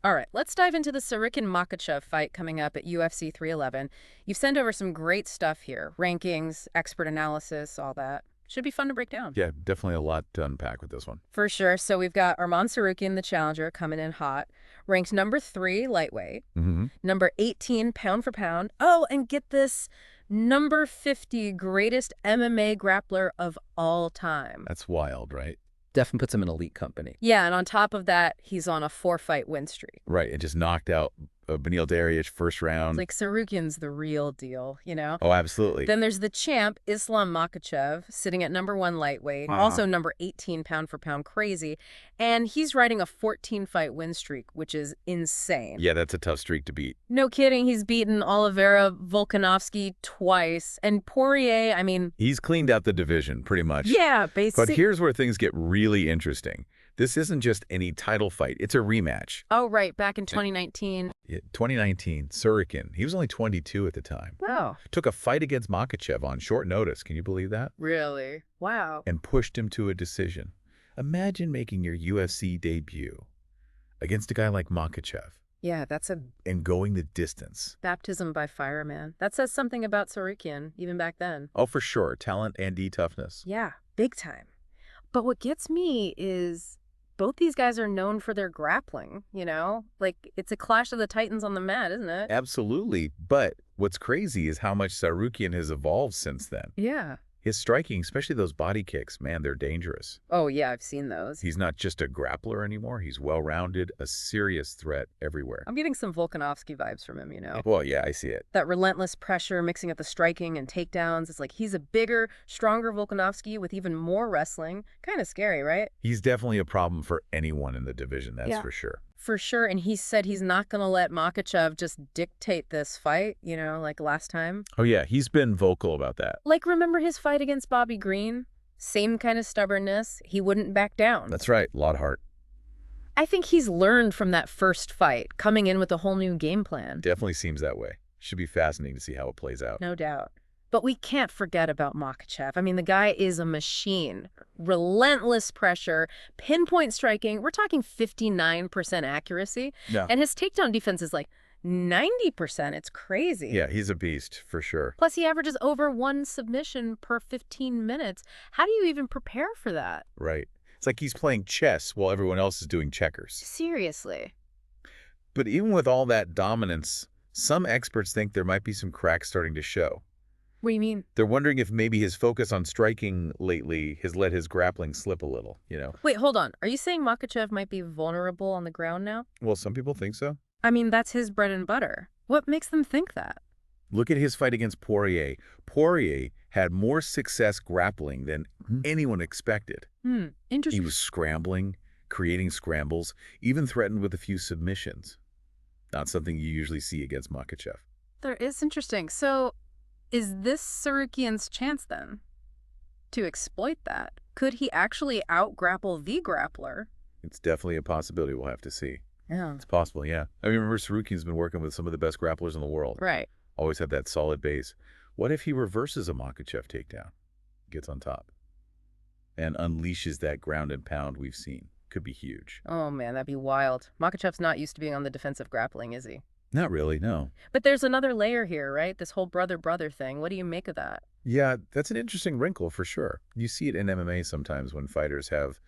All right, let's dive into the Tsarukyan-Makhachev fight coming up at UFC 311. You've sent over some great stuff here. Rankings, expert analysis, all that. Should be fun to break down. Yeah, definitely a lot to unpack with this one. For sure. So we've got Arman Tsarukyan, the challenger, coming in hot. Ranked number 3 lightweight. Number 18 pound for pound. Oh, and get this, number 50 greatest MMA grappler of all time. That's wild, right? Definitely puts him in elite company. Yeah, and on top of that, he's on a 4-fight win streak. Right, it just knocked out Beneil Dariush first round. It's like Tsarukyan's the real deal, you know? Oh, absolutely. Then there's the champ, Islam Makhachev, sitting at number 1 lightweight, also number 18 pound for pound crazy, and he's riding a 14-fight win streak, which is insane. Yeah, that's a tough streak to beat. No kidding, he's beaten Oliveira, Volkanovski twice, and Poirier, I mean... He's cleaned out the division, pretty much. Yeah, basically. But here's where things get really interesting. This isn't just any title fight. It's a rematch. Oh, right, back in 2019. Yeah, 2019, Tsarukyan. He was only 22 at the time. Oh. Took a fight against Makhachev on short notice. Can you believe that? Really? Wow. And pushed him to a decision. Imagine making your UFC debut against a guy like Makhachev. Yeah, that's a... And going the distance. baptism by fire, man. That says something about Tsarukyan, even back then. Oh, for sure. Talent and toughness. Yeah, big time. But what gets me is both these guys are known for their grappling, you know? Like, it's a clash of the titans on the mat, isn't it? Absolutely. But what's crazy is how much Tsarukyan has evolved since then. Yeah. His striking, especially those body kicks, man, they're dangerous. Oh, yeah, I've seen those. He's not just a grappler anymore. He's well-rounded, a serious threat everywhere. I'm getting some Volkanovski vibes from him, you know? Well, yeah, I see it. That relentless pressure mixing up the striking and takedowns. It's like he's a bigger, stronger Volkanovski with even more wrestling. Kind of scary, right? He's definitely a problem for anyone in the division, that's Yeah. for sure. For sure, and he said he's not going to let Makhachev just dictate this fight, you know, like last time. Oh, yeah, he's been vocal about that. Like, remember his fight against Bobby Green? Same kind of stubbornness. He wouldn't back down. That's right, a lot of heart. I think he's learned from that first fight, coming in with a whole new game plan. Definitely seems that way. Should be fascinating to see how it plays out. No doubt. But we can't forget about Makhachev. I mean, the guy is a machine. Relentless pressure, pinpoint striking. We're talking 59% accuracy. Yeah. And his takedown defense is like 90%. It's crazy. Yeah, he's a beast, for sure. Plus, he averages over 1 submission per 15 minutes. How do you even prepare for that? Right. It's like he's playing chess while everyone else is doing checkers. Seriously. But even with all that dominance, some experts think there might be some cracks starting to show. What do you mean? They're wondering if maybe his focus on striking lately has let his grappling slip a little, you know? Wait, hold on. Are you saying Makhachev might be vulnerable on the ground now? Well, some people think so. I mean, that's his bread and butter. What makes them think that? Look at his fight against Poirier. Poirier had more success grappling than anyone expected. Interesting. He was scrambling, creating scrambles, even threatened with a few submissions. Not something you usually see against Makhachev. That is interesting. So, is this Tsarukyan's chance, then, to exploit that? Could he actually out-grapple the grappler? It's definitely a possibility. We'll have to see. Yeah. It's possible, yeah. I mean, remember, Tsarukyan's been working with some of the best grapplers in the world. Right. Always had that solid base. What if he reverses a Makhachev takedown, gets on top, and unleashes that ground and pound we've seen? Could be huge. Oh, man, that'd be wild. Makhachev's not used to being on the defensive grappling, is he? Not really, no. But there's another layer here, right? This whole brother-brother thing. What do you make of that? Yeah, that's an interesting wrinkle for sure. You see it in MMA sometimes when fighters have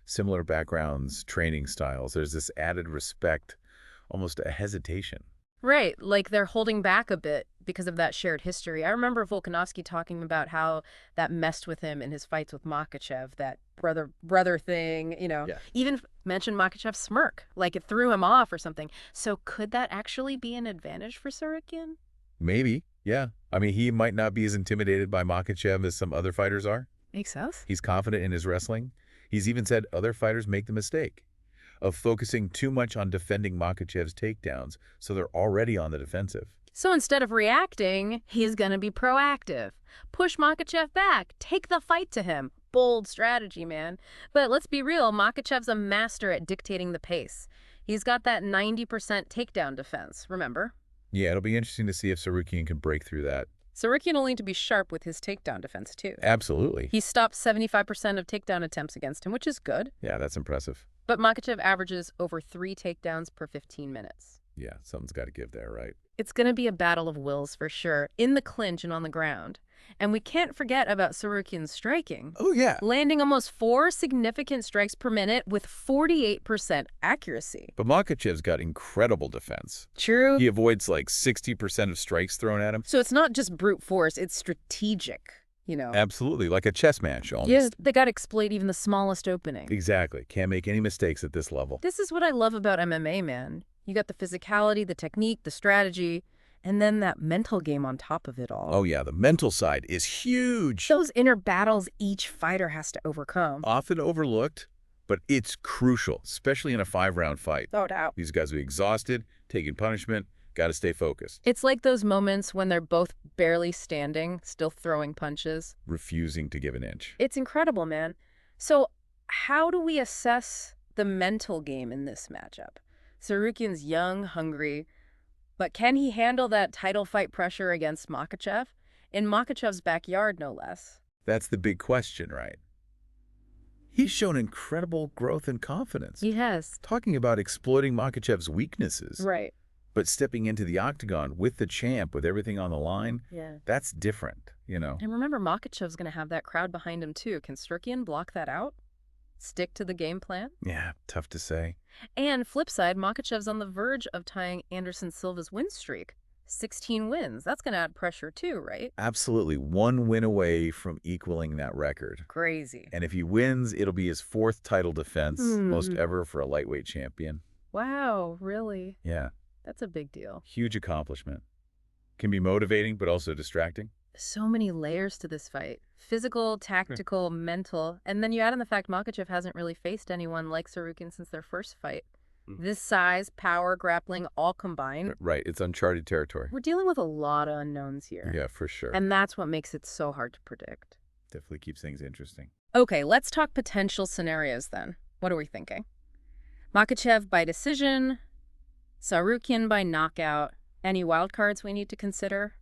similar backgrounds, training styles. There's this added respect, almost a hesitation. Right, like they're holding back a bit because of that shared history. I remember Volkanovski talking about how that messed with him in his fights with Makhachev, that brother thing, you know. Yeah. Even mentioned Makhachev's smirk, like it threw him off or something. So could that actually be an advantage for Tsarukyan? Maybe, yeah. I mean, he might not be as intimidated by Makhachev as some other fighters are. Makes sense. He's confident in his wrestling. He's even said other fighters make the mistake of focusing too much on defending Makhachev's takedowns, so they're already on the defensive. So instead of reacting, he's going to be proactive. Push Makhachev back. Take the fight to him. Bold strategy, man. But let's be real, Makhachev's a master at dictating the pace. He's got that 90% takedown defense, remember? Yeah, it'll be interesting to see if Tsarukyan can break through that. Tsarukyan will need to be sharp with his takedown defense, too. Absolutely. He stopped 75% of takedown attempts against him, which is good. Yeah, that's impressive. But Makhachev averages over 3 takedowns per 15 minutes. Yeah, something's got to give there, right? It's going to be a battle of wills for sure, in the clinch and on the ground. And we can't forget about Tsarukyan's striking. Oh, yeah. Landing almost 4 significant strikes per minute with 48% accuracy. But Makhachev's got incredible defense. True. He avoids like 60% of strikes thrown at him. So it's not just brute force, it's strategic, you know. Absolutely, like a chess match almost. Yeah, they got to exploit even the smallest opening. Exactly. Can't make any mistakes at this level. This is what I love about MMA, man. You got the physicality, the technique, the strategy, and then that mental game on top of it all. Oh, yeah, the mental side is huge. Those inner battles each fighter has to overcome. Often overlooked, but it's crucial, especially in a 5-round fight. No doubt. These guys will be exhausted, taking punishment, got to stay focused. It's like those moments when they're both barely standing, still throwing punches. Refusing to give an inch. It's incredible, man. So how do we assess the mental game in this matchup? Tsarukyan's young, hungry, but can he handle that title fight pressure against Makhachev? In Makhachev's backyard, no less. That's the big question, right? He's shown incredible growth and confidence. He has. Talking about exploiting Makhachev's weaknesses. Right. But stepping into the octagon with the champ, with everything on the line, Yeah. that's different, you know? And remember, Makhachev's going to have that crowd behind him, too. Can Tsarukyan block that out? Stick to the game plan? Yeah, tough to say. And flip side, Makhachev's on the verge of tying Anderson Silva's win streak. 16 wins. That's going to add pressure too, right? Absolutely. 1 win away from equaling that record. Crazy. And if he wins, it'll be his 4th title defense, most ever for a lightweight champion. Wow, really? Yeah, That's a big deal. huge accomplishment. Can be motivating, but also distracting. So many layers to this fight. Physical, tactical, mental. And then you add in the fact Makhachev hasn't really faced anyone like Tsarukyan since their first fight. This size, power, grappling, all combined. Right, it's uncharted territory. We're dealing with a lot of unknowns here. Yeah, for sure. And that's what makes it so hard to predict. Definitely keeps things interesting. Okay, let's talk potential scenarios then. What are we thinking? Makhachev by decision, Tsarukyan by knockout. Any wildcards we need to consider?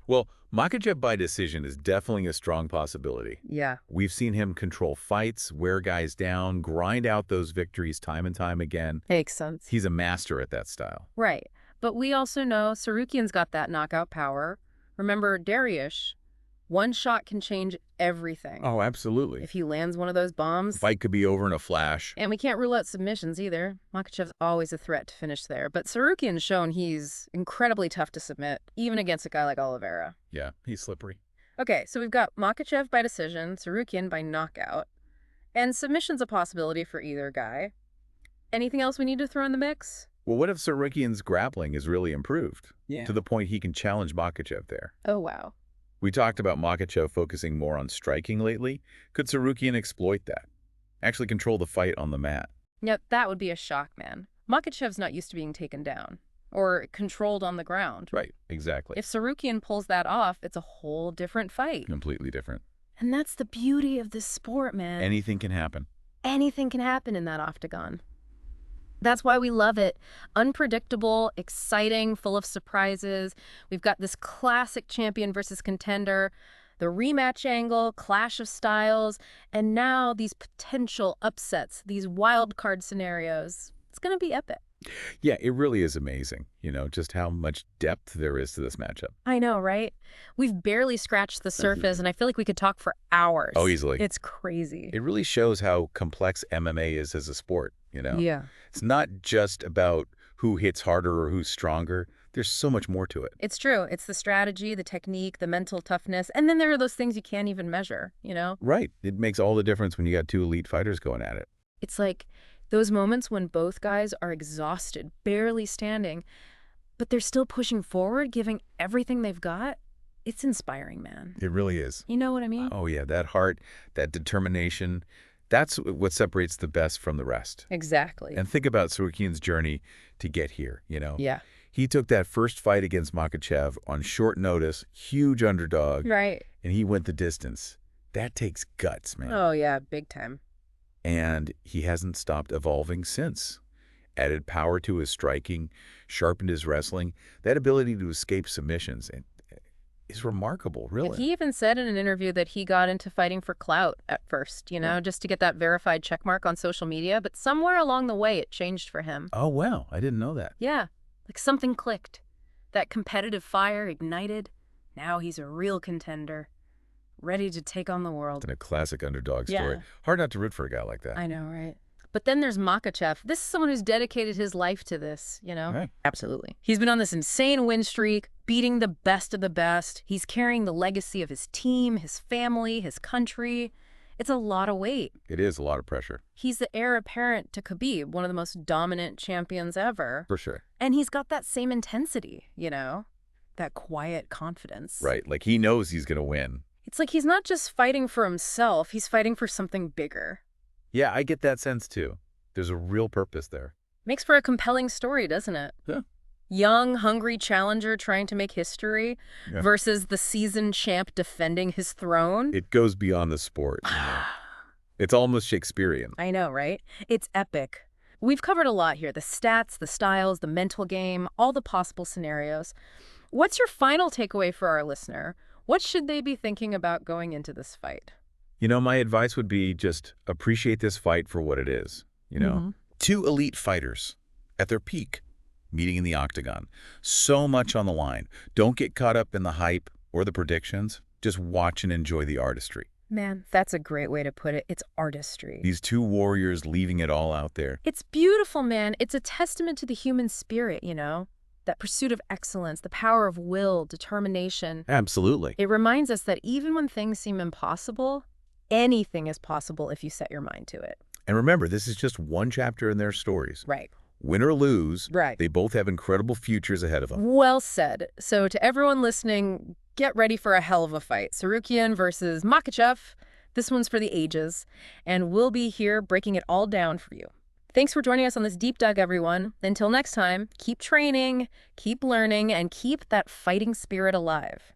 Well, Makhachev by decision is definitely a strong possibility. Yeah. We've seen him control fights, wear guys down, grind out those victories time and time again. Makes sense. He's a master at that style. Right. But we also know Tsarukyan's got that knockout power. Remember, Dariush, one shot can change everything. Oh, absolutely. If he lands one of those bombs. Fight could be over in a flash. And we can't rule out submissions either. Makhachev's always a threat to finish there. But Tsarukyan's shown he's incredibly tough to submit, even against a guy like Oliveira. Yeah, he's slippery. Okay, so we've got Makhachev by decision, Tsarukyan by knockout. And submission's a possibility for either guy. Anything else we need to throw in the mix? Well, what if Tsarukyan's grappling is really improved? Yeah. To the point he can challenge Makhachev there. Oh, wow. We talked about Makhachev focusing more on striking lately. Could Tsarukyan exploit that? Actually control the fight on the mat? Yeah, that would be a shock, man. Makhachev's not used to being taken down or controlled on the ground. Right, exactly. If Tsarukyan pulls that off, it's a whole different fight. Completely different. And that's the beauty of this sport, man. Anything can happen. Anything can happen in that octagon. That's why we love it. Unpredictable, exciting, full of surprises. We've got this classic champion versus contender, the rematch angle, clash of styles, and now these potential upsets, these wild card scenarios. It's going to be epic. Yeah, it really is amazing, you know, just how much depth there is to this matchup. I know, right? We've barely scratched the surface, and I feel like we could talk for hours. Oh, easily. It's crazy. It really shows how complex MMA is as a sport, you know? Yeah. It's not just about who hits harder or who's stronger. There's so much more to it. It's true. It's the strategy, the technique, the mental toughness, and then there are those things you can't even measure, you know? Right. It makes all the difference when you got 2 elite fighters going at it. It's like those moments when both guys are exhausted, barely standing, but they're still pushing forward, giving everything they've got. It's inspiring, man. It really is. You know what I mean? Oh, yeah, that heart, that determination, that's what separates the best from the rest. Exactly. And think about Tsarukyan's journey to get here, you know? Yeah. He took that first fight against Makhachev on short notice, huge underdog, Right. and he went the distance. That takes guts, man. Oh, yeah, big time. And he hasn't stopped evolving since. Added power to his striking, sharpened his wrestling. That ability to escape submissions, is remarkable, really. He even said in an interview that he got into fighting for clout at first, just to get that verified checkmark on social media. But somewhere along the way, it changed for him. Oh, wow. I didn't know that. Yeah, like something clicked. That competitive fire ignited. Now he's a real contender, ready to take on the world. And a classic underdog story. Yeah. Hard not to root for a guy like that. I know, right? But then there's Makhachev. This is someone who's dedicated his life to this, Right. Absolutely. He's been on this insane win streak, beating the best of the best. He's carrying the legacy of his team, his family, his country. It's a lot of weight. It is a lot of pressure. He's the heir apparent to Khabib, one of the most dominant champions ever. For sure. And he's got that same intensity, that quiet confidence. Right. Like he knows he's going to win. It's like he's not just fighting for himself, he's fighting for something bigger. Yeah, I get that sense too. There's a real purpose there. Makes for a compelling story, doesn't it? Yeah. Young, hungry challenger trying to make history versus the seasoned champ defending his throne. It goes beyond the sport. It's almost Shakespearean. I know, right? It's epic. We've covered a lot here. The stats, the styles, the mental game, all the possible scenarios. What's your final takeaway for our listener? What should they be thinking about going into this fight? My advice would be just appreciate this fight for what it is. Two elite fighters at their peak, meeting in the octagon. So much on the line. Don't get caught up in the hype or the predictions. Just watch and enjoy the artistry. Man, that's a great way to put it. It's artistry. These two warriors leaving it all out there. It's beautiful, man. It's a testament to the human spirit, that pursuit of excellence, the power of will, determination. Absolutely. It reminds us that even when things seem impossible, anything is possible if you set your mind to it. And remember, this is just one chapter in their stories. Right. Win or lose, Right. they both have incredible futures ahead of them. Well said. So to everyone listening, get ready for a hell of a fight. Tsarukyan versus Makhachev. This one's for the ages. And we'll be here breaking it all down for you. Thanks for joining us on this deep dive, everyone. Until next time, keep training, keep learning, and keep that fighting spirit alive.